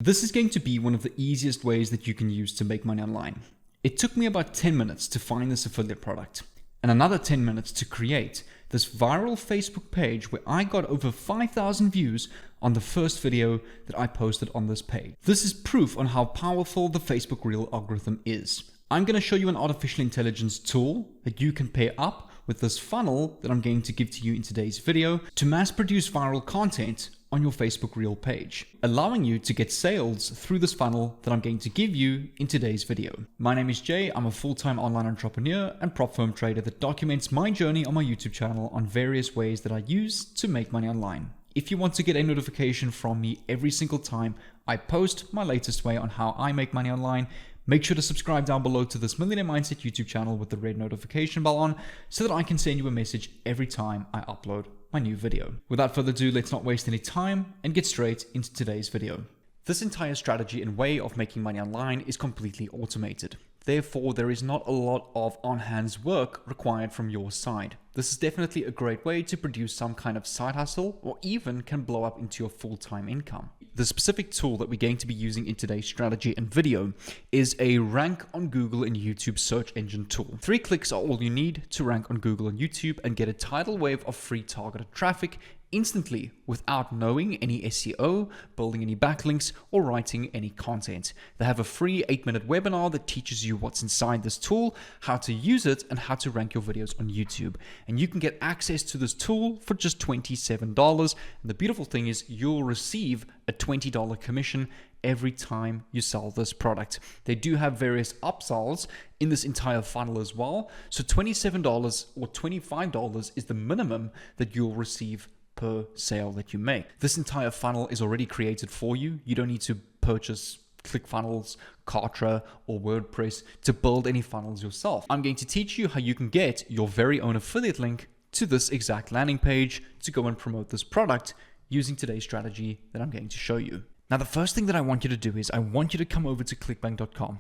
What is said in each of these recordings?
This is going to be one of the easiest ways that you can use to make money online. It took me about 10 minutes to find this affiliate product and another 10 minutes to create this viral Facebook page where I got over 5,000 views on the first video that I posted on this page. This is proof on how powerful the Facebook Reel algorithm is. I'm going to show you an artificial intelligence tool that you can pair up with this funnel that I'm going to give to you in today's video to mass produce viral content on your Facebook Reel page, allowing you to get sales through this funnel that I'm going to give you in today's video. My name is Jay. I'm a full-time online entrepreneur and prop firm trader that documents my journey on my YouTube channel on various ways that I use to make money online. If you want to get a notification from me every single time I post my latest way on how I make money online, make sure to subscribe down below to this Millionaire Mindset YouTube channel with the red notification bell on so that I can send you a message every time I upload my new video. Without further ado, let's not waste any time and get straight into today's video. This entire strategy and way of making money online is completely automated. Therefore, there is not a lot of on-hands work required from your side. This is definitely a great way to produce some kind of side hustle or even can blow up into your full-time income. The specific tool that we're going to be using in today's strategy and video is a rank on Google and YouTube search engine tool. 3 clicks are all you need to rank on Google and YouTube and get a tidal wave of free targeted traffic instantly without knowing any SEO, building any backlinks, or writing any content. They have a free 8-minute webinar that teaches you what's inside this tool, how to use it, and how to rank your videos on YouTube. And you can get access to this tool for just $27. And the beautiful thing is you'll receive a $20 commission every time you sell this product. They do have various upsells in this entire funnel as well. So $27 or $25 is the minimum that you'll receive per sale that you make. This entire funnel is already created for you. You don't need to purchase ClickFunnels, Kartra, or WordPress to build any funnels yourself. I'm going to teach you how you can get your very own affiliate link to this exact landing page to go and promote this product using today's strategy that I'm going to show you. Now, the first thing that I want you to do is I want you to come over to clickbank.com.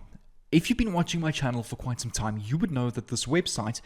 If you've been watching my channel for quite some time, you would know that this website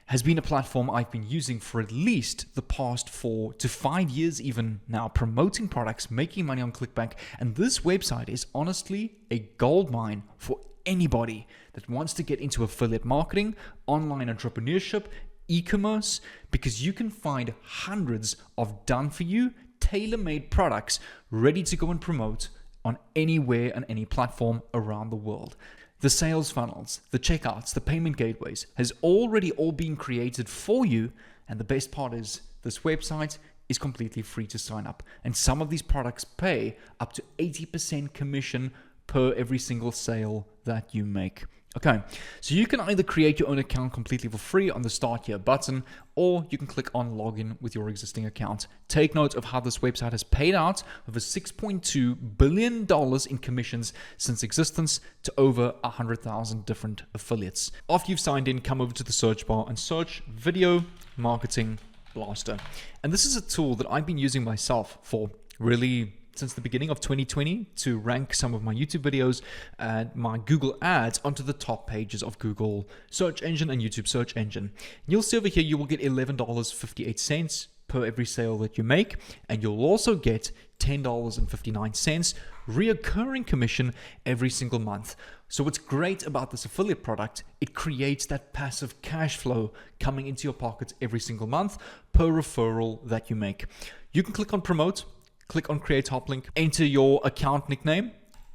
has been a platform I've been using for at least the past 4 to 5 years even now, promoting products, making money on ClickBank. And this website is honestly a goldmine for anybody that wants to get into affiliate marketing, online entrepreneurship, e-commerce, because you can find hundreds of done-for-you, tailor-made products ready to go and promote on anywhere and any platform around the world. The sales funnels, the checkouts, the payment gateways has already all been created for you. And the best part is this website is completely free to sign up. And some of these products pay up to 80% commission per every single sale that you make. Okay, so you can either create your own account completely for free on the Start Here button, or you can click on Login with your existing account. Take note of how this website has paid out over $6.2 billion in commissions since existence to over 100,000 different affiliates. After you've signed in, come over to the search bar and search Video Marketing Blaster. And this is a tool that I've been using myself for really since the beginning of 2020 to rank some of my YouTube videos and my Google ads onto the top pages of Google search engine and YouTube search engine. You'll see over here you will get $11.58 per every sale that you make, and you'll also get $10.59 reoccurring commission every single month. So what's great about this affiliate product, it creates that passive cash flow coming into your pockets every single month per referral that you make. You can click on promote, click on create hop link, enter your account nickname,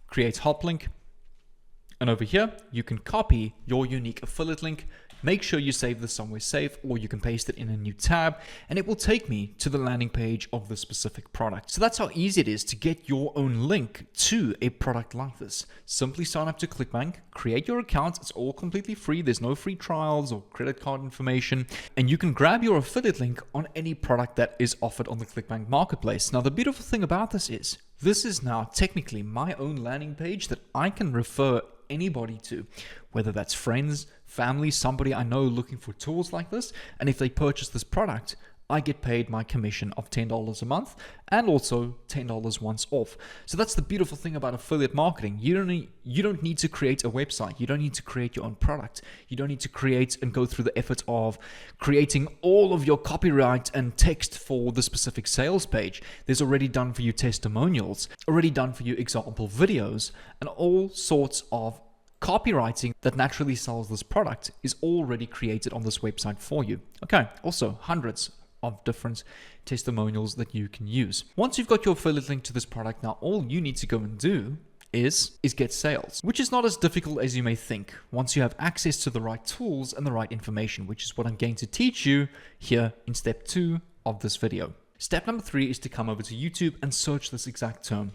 create hop link, and over here you can copy your unique affiliate link. Make sure you save this somewhere safe, or you can paste it in a new tab and it will take me to the landing page of the specific product. So that's how easy it is to get your own link to a product like this. Simply sign up to ClickBank, create your account. It's all completely free. There's no free trials or credit card information, and you can grab your affiliate link on any product that is offered on the ClickBank marketplace. Now, the beautiful thing about this is now technically my own landing page that I can refer anybody to, whether that's friends, family, somebody I know looking for tools like this. And if they purchase this product, I get paid my commission of $10 a month and also $10 once off. So that's the beautiful thing about affiliate marketing. You don't need to create a website. You don't need to create your own product. You don't need to create and go through the effort of creating all of your copyright and text for the specific sales page. There's already done for you testimonials, already done for you example videos, and all sorts of copywriting that naturally sells this product is already created on this website for you. Okay, also hundreds of different testimonials that you can use. Once you've got your affiliate link to this product, now all you need to go and do is get sales, which is not as difficult as you may think once you have access to the right tools and the right information, which is what I'm going to teach you here in step 2 of this video. Step number 3 is to come over to YouTube and search this exact term: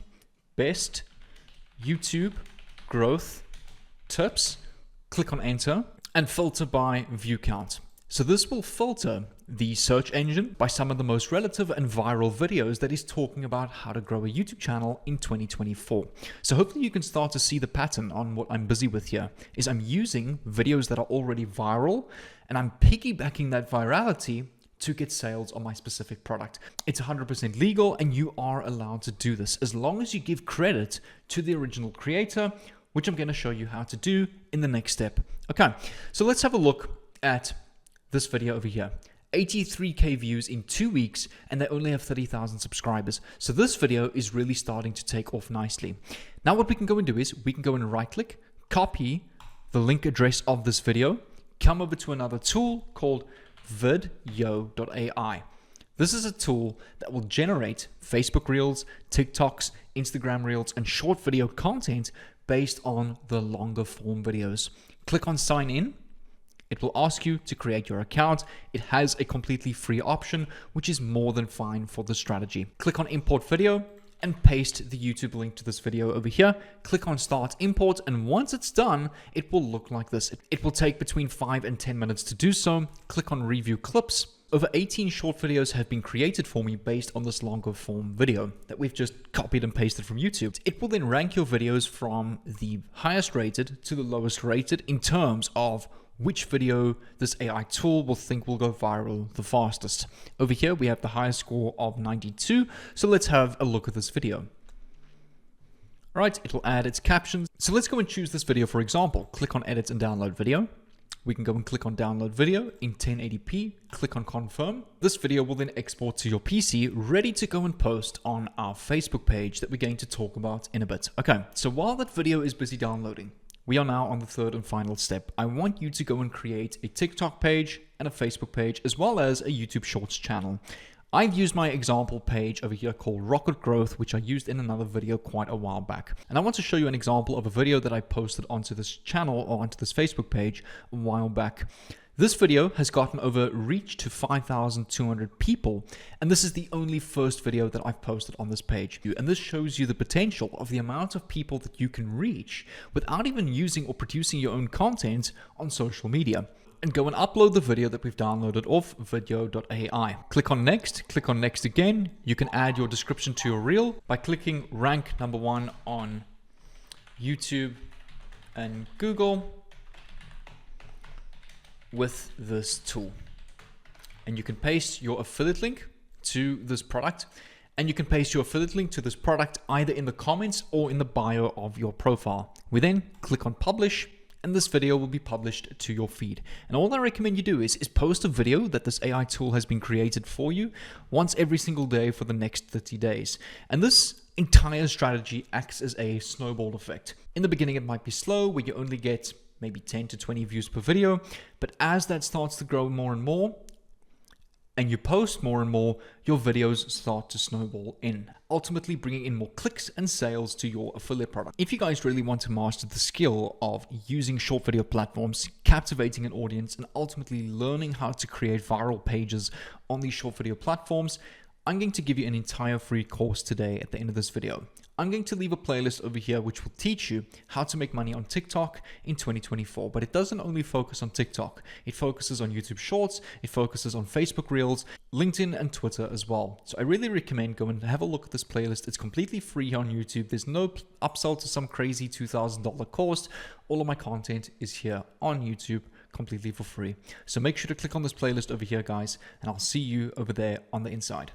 best YouTube growth tips. Click on enter and filter by view count. So this will filter the search engine by some of the most relative and viral videos that is talking about how to grow a YouTube channel in 2024. So hopefully you can start to see the pattern on what I'm busy with here. Is I'm using videos that are already viral and I'm piggybacking that virality to get sales on my specific product. It's 100% legal and you are allowed to do this as long as you give credit to the original creator, which I'm going to show you how to do in the next step. Okay, so let's have a look at this video over here. 83k views in 2 weeks and they only have 30,000 subscribers. So this video is really starting to take off nicely. Now what we can go and do is we can go and right click, copy the link address of this video, come over to another tool called video.ai. This is a tool that will generate Facebook Reels, TikToks, Instagram Reels, and short video content based on the longer form videos. Click on sign in. It will ask you to create your account. It has a completely free option, which is more than fine for the strategy. Click on import video and paste the YouTube link to this video over here. Click on start import, and once it's done, it will look like this. It will take between 5 and 10 minutes to do so. Click on review clips. Over 18 short videos have been created for me based on this longer form video that we've just copied and pasted from YouTube. It will then rank your videos from the highest rated to the lowest rated in terms of which video this AI tool will think will go viral the fastest. Over here, we have the highest score of 92. So let's have a look at this video. All right, it will add its captions. So let's go and choose this video, for example. Click on edit and download video. We can go and click on download video in 1080p, click on confirm. This video will then export to your PC, ready to go and post on our Facebook page that we're going to talk about in a bit. Okay, so while that video is busy downloading, we are now on the third and final step. I want you to go and create a TikTok page and a Facebook page, as well as a YouTube Shorts channel. I've used my example page over here called Rocket Growth, which I used in another video quite a while back. And I want to show you an example of a video that I posted onto this channel or onto this Facebook page a while back. This video has gotten over reach to 5,200 people, and this is the only first video that I've posted on this page. And this shows you the potential of the amount of people that you can reach without even using or producing your own content on social media. And go and upload the video that we've downloaded off video.ai. Click on next again. You can add your description to your reel by clicking rank number 1 on YouTube and Google with this tool. And you can paste your affiliate link to this product, and you can paste your affiliate link to this product either in the comments or in the bio of your profile. We then click on publish, and this video will be published to your feed. And all I recommend you do is post a video that this AI tool has been created for you once every single day for the next 30 days. And this entire strategy acts as a snowball effect. In the beginning, it might be slow, where you only get maybe 10 to 20 views per video. But as that starts to grow more and more, and you post more and more, your videos start to snowball in, ultimately bringing in more clicks and sales to your affiliate product. If you guys really want to master the skill of using short video platforms, captivating an audience, and ultimately learning how to create viral pages on these short video platforms, I'm going to give you an entire free course today at the end of this video. I'm going to leave a playlist over here which will teach you how to make money on TikTok in 2024. But it doesn't only focus on TikTok. It focuses on YouTube Shorts, it focuses on Facebook Reels, LinkedIn, and Twitter as well. So I really recommend go and have a look at this playlist. It's completely free on YouTube. There's no upsell to some crazy $2,000 course. All of my content is here on YouTube completely for free. So make sure to click on this playlist over here, guys, and I'll see you over there on the inside.